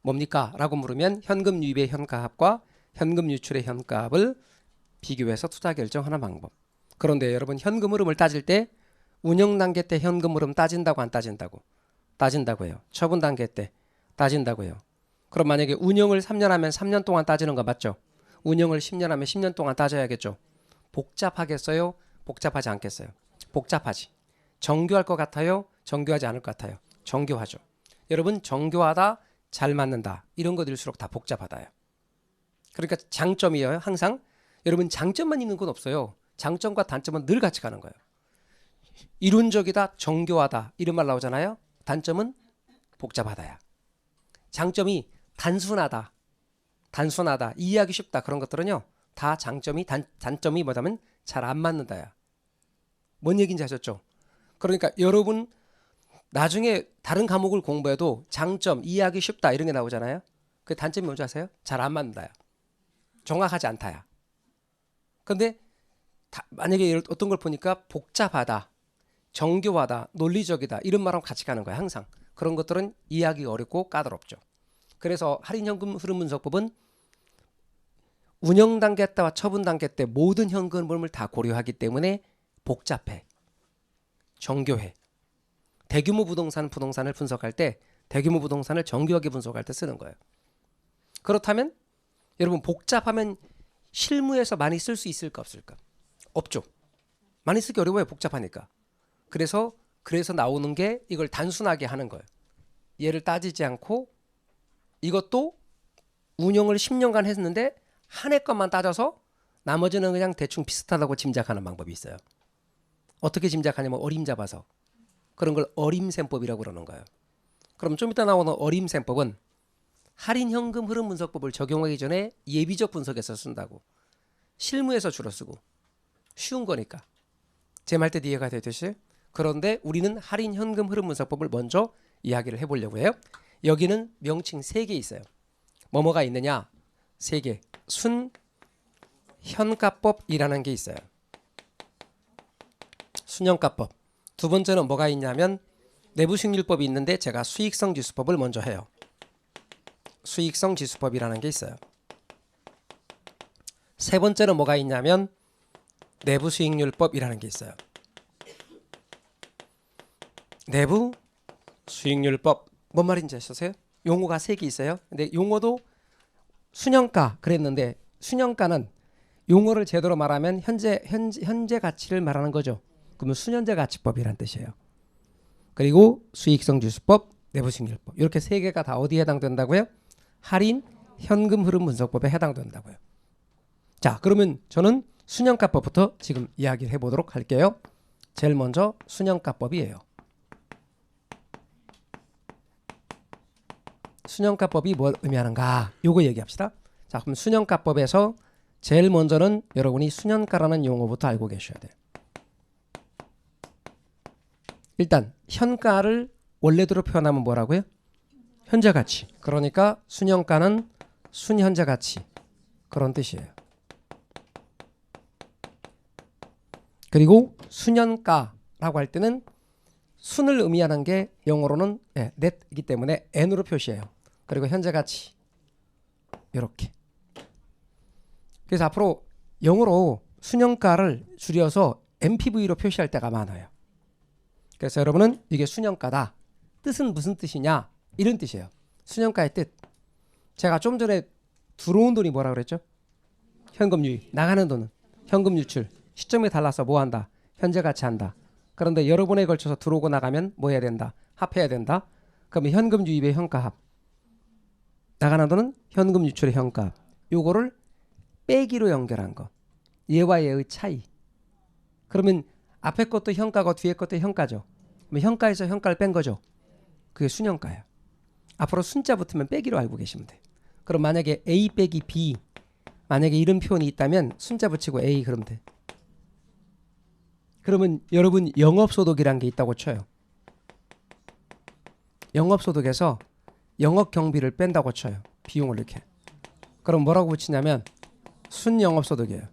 뭡니까? 라고 물으면 현금 유입의 현가합과 현금 유출의 현가합을 비교해서 투자 결정하는 방법. 그런데 여러분 현금 흐름을 따질 때 운영 단계 때 현금 흐름 따진다고 안 따진다고? 따진다고 해요. 처분 단계 때 따진다고 해요. 그럼 만약에 운영을 3년 하면 3년 동안 따지는 거 맞죠? 운영을 10년 하면 10년 동안 따져야겠죠. 복잡하겠어요? 복잡하지 않겠어요? 복잡하지. 정교할 것 같아요? 정교하지 않을 것 같아요? 정교하죠. 여러분 정교하다, 잘 맞는다 이런 것들일수록 다 복잡하다요. 그러니까 장점이에요. 항상 여러분 장점만 있는 건 없어요. 장점과 단점은 늘 같이 가는 거예요. 이론적이다, 정교하다 이런 말 나오잖아요. 단점은 복잡하다야. 장점이 단순하다, 이해하기 쉽다 그런 것들은요 다 장점이 단점이 뭐냐면 잘 안 맞는다야. 뭔 얘기인지 아셨죠? 그러니까 여러분 나중에 다른 과목을 공부해도 장점, 이해하기 쉽다 이런 게 나오잖아요. 그 단점이 뭔지 아세요? 잘 안 맞는다야. 정확하지 않다야. 근데 만약에 어떤 걸 보니까 복잡하다, 정교하다, 논리적이다 이런 말하고 같이 가는 거야. 항상 그런 것들은 이해하기 어렵고 까다롭죠. 그래서 할인현금 흐름분석법은 운영 단계 때와 처분 단계 때 모든 현금 흐름을 다 고려하기 때문에 복잡해, 정교해. 대규모 부동산을 분석할 때 대규모 부동산을 정교하게 분석할 때 쓰는 거예요. 그렇다면 여러분 복잡하면 실무에서 많이 쓸 수 있을까 없을까? 없죠. 많이 쓰기 어려워요. 복잡하니까. 그래서 나오는 게 이걸 단순하게 하는 거예요. 얘를 따지지 않고 이것도 운영을 10년간 했는데 한 해 것만 따져서 나머지는 그냥 대충 비슷하다고 짐작하는 방법이 있어요. 어떻게 짐작하냐면 어림잡아서. 그런 걸 어림셈법이라고 그러는 거예요. 그럼 좀 이따 나오는 어림셈법은 할인 현금 흐름 분석법을 적용하기 전에 예비적 분석에서 쓴다고. 실무에서 주로 쓰고. 쉬운 거니까. 제 말 뜻 이해가 되듯이. 그런데 우리는 할인 현금 흐름 분석법을 먼저 이야기를 해보려고 해요. 여기는 명칭 3개 있어요. 뭐가 있느냐? 3개. 순현가법이라는 게 있어요. 순현가법. 두 번째는 뭐가 있냐면 내부수익률법이 있는데 제가 수익성 지수법을 먼저 해요. 수익성 지수법이라는 게 있어요. 세 번째는 뭐가 있냐면 내부수익률법이라는 게 있어요. 내부수익률법. 뭔 말인지 아셨어요? 용어가 3개 있어요. 근데 용어도 순현가 그랬는데 순현가는 용어를 제대로 말하면 현재 가치를 말하는 거죠. 그러면 순현재 가치법이란 뜻이에요. 그리고 수익성 지수법, 내부수익률법 이렇게 3개가 다 어디에 해당된다고요? 할인 현금 흐름 분석법에 해당된다고요. 자, 그러면 저는 순현가법부터 지금 이야기를 해보도록 할게요. 제일 먼저 순현가법이에요. 순현가법이 뭘 의미하는가? 요거 얘기합시다. 자, 그럼 순현가법에서 제일 먼저는 여러분이 순현가라는 용어부터 알고 계셔야 돼요. 일단 현가를 원래대로 표현하면 뭐라고요? 현재가치. 그러니까 순현가는 순현재가치 그런 뜻이에요. 그리고 순현가라고 할 때는 순을 의미하는 게 영어로는 net이기 때문에 n으로 표시해요. 그리고 현재가치 이렇게. 그래서 앞으로 영어로 순현가를 줄여서 MPV로 표시할 때가 많아요. 그래서 여러분은 이게 순현가다. 뜻은 무슨 뜻이냐? 이런 뜻이에요. 순현가의 뜻. 제가 좀 전에 들어온 돈이 뭐라고 그랬죠? 현금 유입. 나가는 돈은 현금 유출. 시점에 달라서 뭐 한다? 현재 가치 한다. 그런데 여러 번에 걸쳐서 들어오고 나가면 뭐 해야 된다? 합해야 된다. 그러면 현금 유입의 현가합. 나가는 돈은 현금 유출의 현가합. 요거를 빼기로 연결한 거. 얘와 얘의 차이. 그러면 앞에 것도 현가고 뒤에 것도 현가죠. 그럼 현가에서 현가를 뺀 거죠. 그게 순현가예요. 앞으로 순자 붙으면 빼기로 알고 계시면 돼요. 그럼 만약에 A 빼기 B 만약에 이런 표현이 있다면 순자 붙이고 A 그러면 돼. 그러면 여러분 영업소득이란 게 있다고 쳐요. 영업소득에서 영업경비를 뺀다고 쳐요. 비용을 이렇게. 그럼 뭐라고 붙이냐면 순영업소득이에요.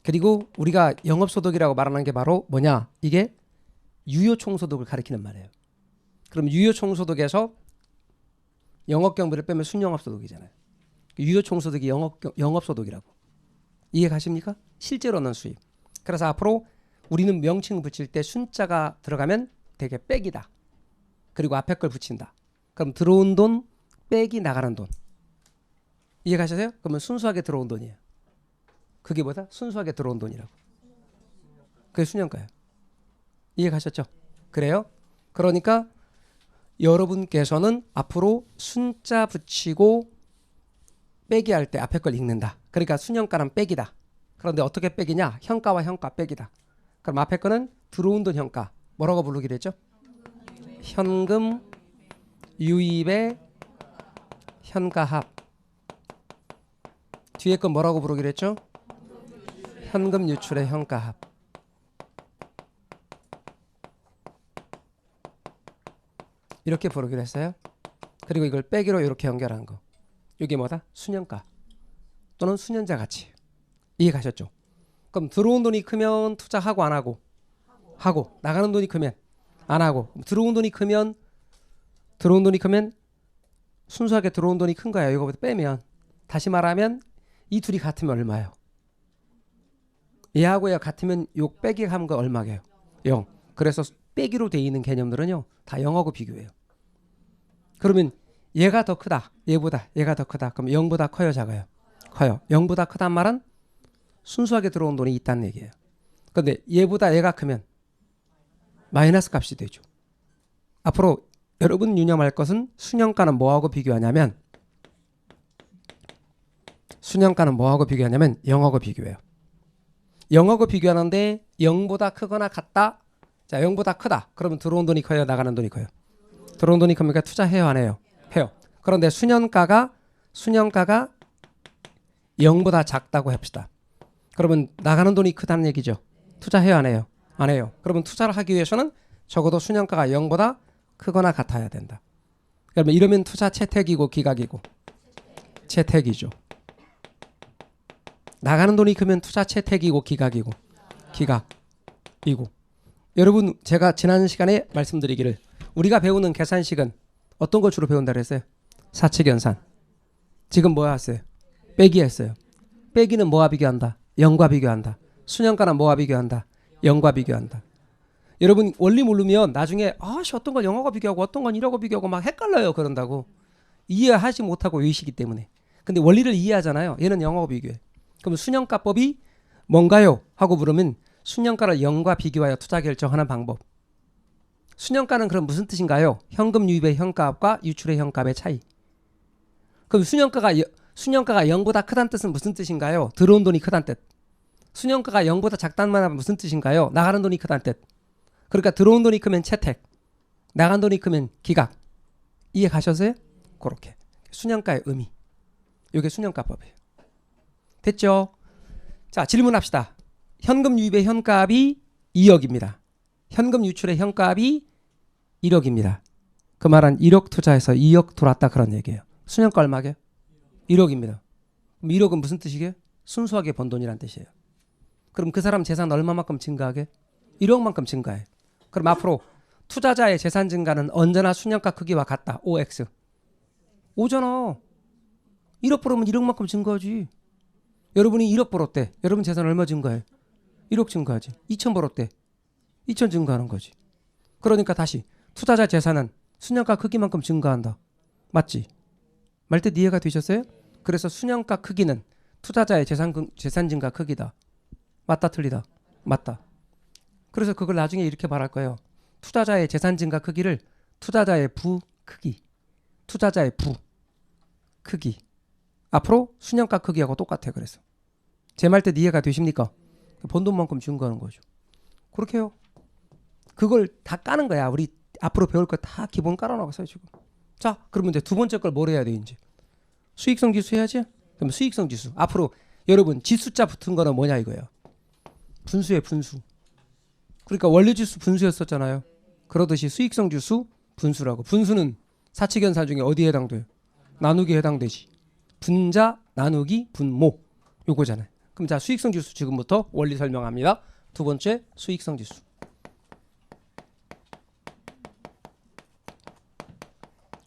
그리고 우리가 영업소득이라고 말하는 게 바로 뭐냐? 이게 유효총소득을 가리키는 말이에요. 그럼 유효총소득에서 영업경비를 빼면 순영업소득이잖아요. 유효총소득이 영업소득이라고. 이해 가십니까? 실제로는 수입. 그래서 앞으로 우리는 명칭 붙일 때 순자가 들어가면 되게 빼기다. 그리고 앞에 걸 붙인다. 그럼 들어온 돈 빼기 나가는 돈. 이해 가셨어요? 그러면 순수하게 들어온 돈이에요. 그게 뭐다? 순수하게 들어온 돈이라고. 그게 순영가예요. 이해 가셨죠? 그래요? 그러니까 여러분께서는 앞으로 순자 붙이고 빼기 할 때 앞에 걸 읽는다. 그러니까 순영가는 빼기다. 그런데 어떻게 빼기냐? 현가와 현가 빼기다. 그럼 앞에 거는 들어온 돈 현가. 뭐라고 부르기로 했죠? 현금 유입의 현가합. 뒤에 건 뭐라고 부르기로 했죠? 현금 유출의 현가합. 이렇게 부르기로 했어요. 그리고 이걸 빼기로 이렇게 연결한 거. 이게 뭐다? 순영가 또는 순현자 가치. 이해 가셨죠? 그럼 들어온 돈이 크면 투자하고 안 하고? 하고. 나가는 돈이 크면 안 하고. 들어온 돈이 크면 순수하게 들어온 돈이 큰 거예요. 이거부터 빼면. 다시 말하면 이 둘이 같으면 얼마예요? 얘하고 얘 같으면 요 빼기 하는 거 얼마게요? 0. 그래서 빼기로 돼 있는 개념들은요 다 0하고 비교해요. 그러면 얘가 더 크다. 얘보다 얘가 더 크다. 그럼 0보다 커요, 작아요? 커요. 0보다 크단 말은 순수하게 들어온 돈이 있다는 얘기예요. 그런데 얘보다 얘가 크면 마이너스 값이 되죠. 앞으로 여러분 유념할 것은 순영가는 뭐하고 비교하냐면 0하고 비교해요. 0하고 비교하는데 0보다 크거나 같다. 자, 0보다 크다. 그러면 들어온 돈이 커요, 나가는 돈이 커요? 들어온 돈이 크니까 투자해요, 안 해요? 해요. 그런데 순영가가 0보다 작다고 합시다. 그러면 나가는 돈이 크다는 얘기죠. 투자해요, 안 해요? 안 해요. 그러면 투자를 하기 위해서는 적어도 순영가가 0보다 크거나 같아야 된다. 그러면 이러면 투자 채택이고 기각이고? 채택이죠. 나가는 돈이 크면 투자 채택이고 기각이고? 기각이고. 여러분, 제가 지난 시간에 말씀드리기를 우리가 배우는 계산식은 어떤 걸 주로 배운다고 했어요? 사칙연산. 지금 뭐 했어요? 빼기 했어요. 빼기는 뭐와 비교한다? 0과 비교한다. 순영가는 뭐와 비교한다? 0과 비교한다. 여러분 원리 모르면 나중에 어떤 건 0하고 비교하고 어떤 건 1하고 비교하고 막 헷갈려요. 그런다고. 이해하지 못하고 외우시기 때문에. 근데 원리를 이해하잖아요. 얘는 0하고 비교해. 그럼 순영가법이 뭔가요? 하고 물으면 순영가를 0과 비교하여 투자 결정하는 방법. 순영가는 그럼 무슨 뜻인가요? 현금 유입의 현가합과 유출의 현가합의 차이. 그럼 순영가가 0보다 크다는 뜻은 무슨 뜻인가요? 들어온 돈이 크다는 뜻. 순영가가 0보다 작다는 말은 무슨 뜻인가요? 나가는 돈이 크다는 뜻. 그러니까 들어온 돈이 크면 채택, 나간 돈이 크면 기각. 이해 가셨어요? 그렇게. 순영가의 의미. 이게 순영가법이에요. 됐죠? 자, 질문합시다. 현금 유입의 현가합이 2억입니다. 현금 유출의 현가합이 1억입니다. 그 말은 1억 투자해서 2억 돌았다 그런 얘기예요. 순영가 얼마게요? 1억입니다. 그럼 1억은 무슨 뜻이게요? 순수하게 번 돈이란 뜻이에요. 그럼 그 사람 재산 얼마만큼 증가하게? 1억만큼 증가해. 그럼 앞으로 투자자의 재산 증가는 언제나 순영가 크기와 같다. OX. 오잖아. 1억 벌으면 1억만큼 증가하지. 여러분이 1억 벌었대. 여러분 재산 얼마 증가해? 1억 증가하지. 2천 벌었대. 2천 증가하는 거지. 그러니까 다시 투자자 재산은 순영가 크기만큼 증가한다. 맞지? 말뜻 이해가 되셨어요? 그래서 순영가 크기는 투자자의 재산 증가 크기다. 맞다 틀리다? 맞다. 그래서 그걸 나중에 이렇게 말할 거예요. 투자자의 재산 증가 크기를 투자자의 부 크기. 투자자의 부 크기. 앞으로 순영가 크기하고 똑같아요. 그래서 제 말뜻 이해가 되십니까? 번 돈만큼 증가하는 거죠. 그렇게 해요. 그걸 다 까는 거야. 우리 앞으로 배울 거 다 기본 깔아놓았어요 지금. 자, 그러면 이제 두 번째 걸 뭘 해야 돼 이제? 수익성 지수 해야지. 그럼 수익성 지수. 앞으로 여러분 지수자 붙은 거는 뭐냐 이거예요. 분수의 분수. 그러니까 원리 지수 분수였었잖아요. 그러듯이 수익성 지수 분수라고. 분수는 사칙연산 중에 어디에 해당돼요? 나누기에 해당되지. 분자 나누기 분모 요거잖아요. 그럼 자 수익성 지수 지금부터 원리 설명합니다. 두 번째 수익성 지수.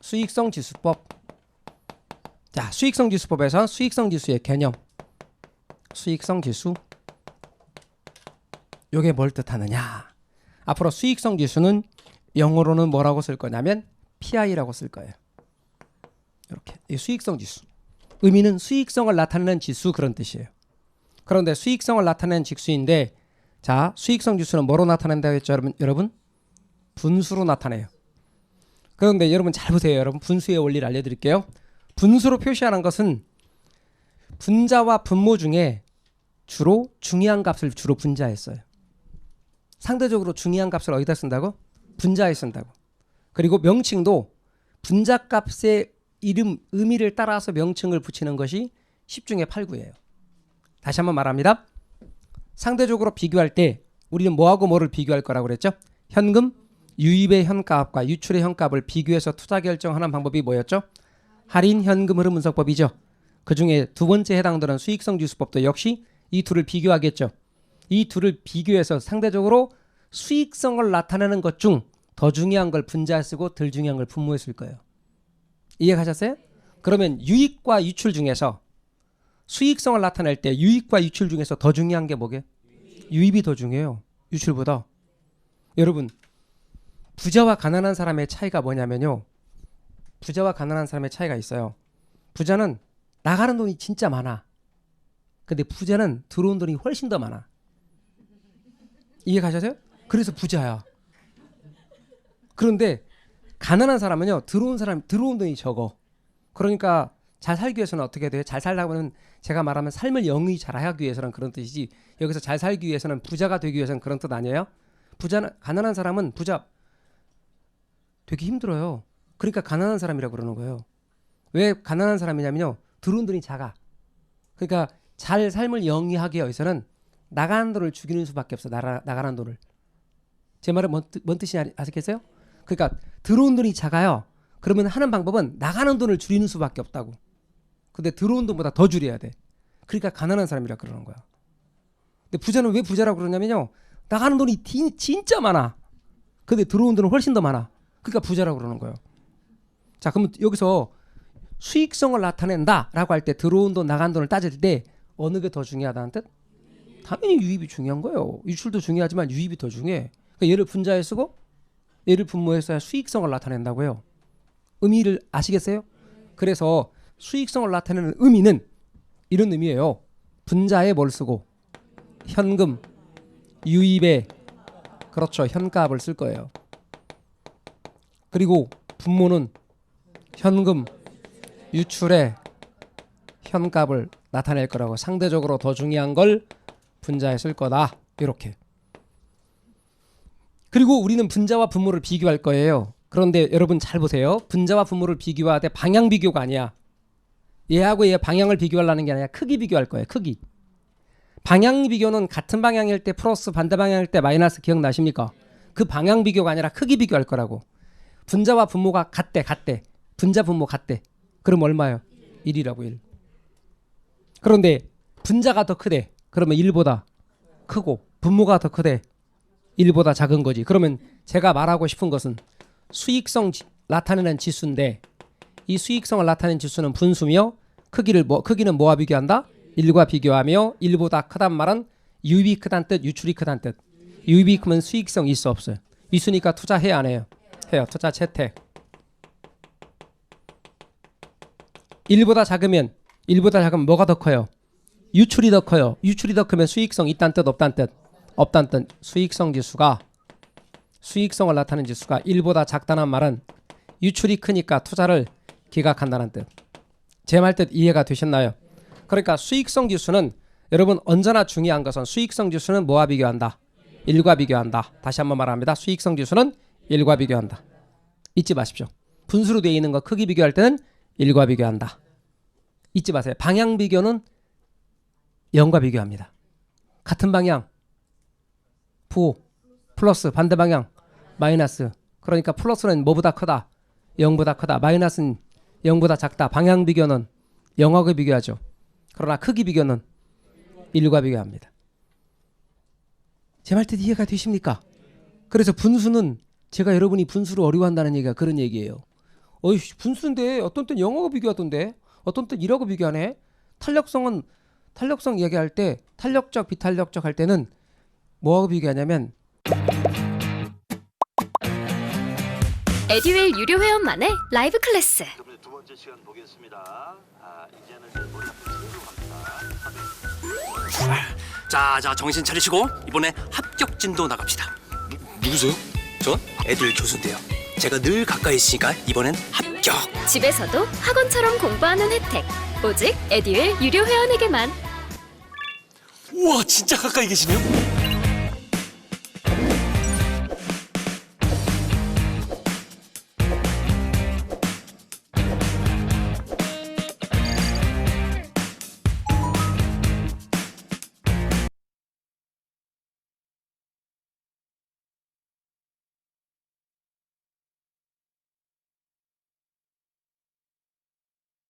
수익성 지수법. 자, 수익성지수법에서 수익성지수의 개념. 수익성지수. 요게 뭘 뜻하느냐? 앞으로 수익성지수는 영어로는 뭐라고 쓸 거냐면 PI라고 쓸 거예요. 이렇게. 이 수익성지수. 의미는 수익성을 나타내는 지수 그런 뜻이에요. 그런데 수익성을 나타내는 지수인데 자, 수익성지수는 뭐로 나타낸다고 했죠, 여러분? 분수로 나타내요. 그런데 여러분 잘 보세요. 여러분 분수의 원리를 알려드릴게요. 분수로 표시하는 것은 분자와 분모 중에 주로 중요한 값을 주로 분자에 써요. 상대적으로 중요한 값을 어디다 쓴다고? 분자에 쓴다고. 그리고 명칭도 분자값의 이름, 의미를 따라서 명칭을 붙이는 것이 10중에 8구예요. 다시 한번 말합니다. 상대적으로 비교할 때 우리는 뭐하고 뭐를 비교할 거라고 그랬죠? 현금, 유입의 현가압과 유출의 현가압을 비교해서 투자 결정하는 방법이 뭐였죠? 할인 현금 흐름 분석법이죠. 그중에 두 번째 해당되는 수익성지수법도 역시 이 둘을 비교하겠죠. 이 둘을 비교해서 상대적으로 수익성을 나타내는 것 중 더 중요한 걸 분자에 쓰고 덜 중요한 걸 분모에 쓸 거예요. 이해가셨어요? 그러면 유익과 유출 중에서 수익성을 나타낼 때 유익과 유출 중에서 더 중요한 게 뭐게? 유입이 더 중요해요. 유출보다. 여러분 부자와 가난한 사람의 차이가 뭐냐면요. 부자와 가난한 사람의 차이가 있어요. 부자는 나가는 돈이 진짜 많아. 근데 부자는 들어온 돈이 훨씬 더 많아. 이해가셨어요? 그래서 부자야. 그런데 가난한 사람은요. 들어온 돈이 적어. 그러니까 잘 살기 위해서는 어떻게 돼요? 잘 살려면 제가 말하면 삶을 영위 잘하기 위해서는 그런 뜻이지. 여기서 잘 살기 위해서는 부자가 되기 위해서는 그런 뜻 아니에요? 가난한 사람은 부자 되게 힘들어요. 그러니까 가난한 사람이라고 그러는 거예요. 왜 가난한 사람이냐면요. 들어온 돈이 작아. 그러니까 잘 삶을 영위하기 위해서는 나가는 돈을 죽이는 수밖에 없어. 나가는 돈을. 제 말은 뭔 뜻인지 아시겠어요? 그러니까 들어온 돈이 작아요. 그러면 하는 방법은 나가는 돈을 줄이는 수밖에 없다고. 근데 들어온 돈보다 더 줄여야 돼. 그러니까 가난한 사람이라 그러는 거야. 근데 부자는 왜 부자라고 그러냐면요. 나가는 돈이 진짜 많아. 근데 들어온 돈은 훨씬 더 많아. 그러니까 부자라고 그러는 거예요. 자, 그럼 여기서 수익성을 나타낸다라고 할 때 들어온 돈, 나간 돈을 따질 때 어느 게 더 중요하다는 뜻? 당연히 유입이 중요한 거예요. 유출도 중요하지만 유입이 더 중요해. 그러니까 얘를 분자에 쓰고 얘를 분모에 써야 수익성을 나타낸다고요. 의미를 아시겠어요? 그래서 수익성을 나타내는 의미는 이런 의미예요. 분자에 뭘 쓰고 현금, 유입에 그렇죠. 현가압을 쓸 거예요. 그리고 분모는 현금, 유출에 현가압을 나타낼 거라고. 상대적으로 더 중요한 걸 분자에 쓸 거다. 이렇게. 그리고 우리는 분자와 분모를 비교할 거예요. 그런데 여러분 잘 보세요. 분자와 분모를 비교할 때 방향 비교가 아니야. 얘하고 얘 방향을 비교하려는 게 아니라 크기 비교할 거예요. 크기. 방향 비교는 같은 방향일 때 플러스 반대 방향일 때 마이너스 기억나십니까? 그 방향 비교가 아니라 크기 비교할 거라고. 분자와 분모가 같대. 분자 분모 같대. 그럼 얼마예요? 1이라고 1. 그런데 분자가 더 크대. 그러면 1보다 크고 분모가 더 크대. 1보다 작은 거지. 그러면 제가 말하고 싶은 것은 수익성 나타내는 지수인데 이 수익성을 나타내는 지수는 분수며 크기는 뭐와 비교한다? 1과 비교하며 1보다 크단 말은 유입이 크단 뜻, 유출이 크단 뜻. 유입이 크면 수익성 있어 없어요? 있으니까 투자해야 안 해요? 해요. 투자 채택. 1보다 작으면 뭐가 더 커요? 유출이 더 커요. 유출이 더 크면 수익성 있단 뜻 없단 뜻? 없단 뜻. 수익성을 나타내는 지수가 1보다 작다는 말은 유출이 크니까 투자를 기각한다는 뜻. 제 말 뜻 이해가 되셨나요? 그러니까 수익성 지수는 여러분 언제나 중요한 것은 수익성 지수는 뭐와 비교한다? 1과 비교한다. 다시 한번 말합니다. 수익성 지수는 1과 비교한다. 잊지 마십시오. 분수로 되어 있는 거 크기 비교할 때는 1과 비교한다. 잊지 마세요. 방향 비교는 0과 비교합니다. 같은 방향 부 플러스 반대 방향 마이너스. 그러니까 플러스는 뭐보다 크다? 0보다 크다. 마이너스는 0보다 작다. 방향 비교는 0하고 비교하죠. 그러나 크기 비교는 1과 비교합니다. 제 말 뜻 이해가 되십니까? 그래서 분수는 제가 여러분이 분수를 어려워한다는 얘기가 그런 얘기예요. 분수인데 어떤 때는 0하고 비교하던데 어떤 또 이라고 비교하네. 탄력성 얘기할 때 탄력적, 비탄력적 할 때는 뭐하고 비교하냐면 에듀윌 유료 회원만의 라이브 클래스. 두 번째 시간 보겠습니다. 이제는 이제 머리 한번 채우러 갑니다. 자, 정신 차리시고 이번에 합격진도 나갑시다. 누구세요? 전 애들 교수인데요. 제가 늘 가까이 있으니까 이번엔 합격. 집에서도 학원처럼 공부하는 혜택. 오직 에듀윌 유료 회원에게만. 우와 진짜 가까이 계시네요.